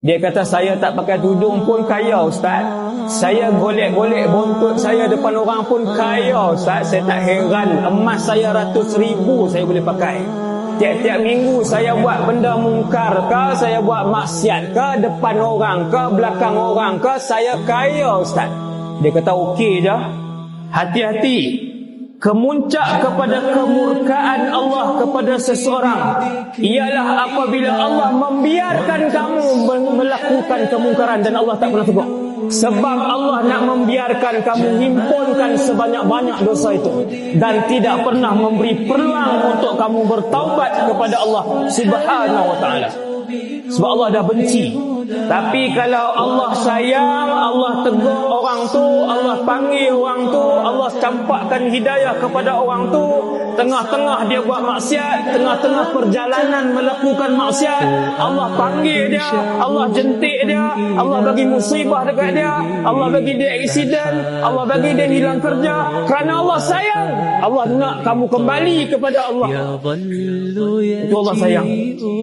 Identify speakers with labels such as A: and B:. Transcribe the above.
A: Dia kata, saya tak pakai tudung pun kaya Ustaz. Saya golek-golek buntut saya depan orang pun kaya Ustaz. Saya tak heran, emas saya ratus ribu saya boleh pakai. Tiap-tiap minggu saya buat benda mungkar ke, saya buat maksiat ke, depan orang ke, belakang orang ke, saya kaya Ustaz. Dia kata okey je. Hati-hati. Kemuncak kepada kemurkaan Allah kepada seseorang ialah apabila Allah membiarkan kamu melakukan kemungkaran dan Allah tak pernah tegur. Sebab Allah nak membiarkan kamu himpunkan sebanyak-banyak dosa itu dan tidak pernah memberi peluang untuk kamu bertaubat kepada Allah Subhanahu wa ta'ala. Sebab Allah dah benci. Tapi kalau Allah sayang, Allah tegur orang tu, Allah panggil orang tu, Allah campakkan hidayah kepada orang tu, tengah-tengah dia buat maksiat, tengah-tengah perjalanan melakukan maksiat, Allah panggil dia, Allah jentik dia, Allah bagi musibah dekat dia, Allah bagi dia aksiden, Allah bagi dia hilang kerja. Kerana Allah sayang, Allah nak kamu kembali kepada Allah. Itu Allah sayang.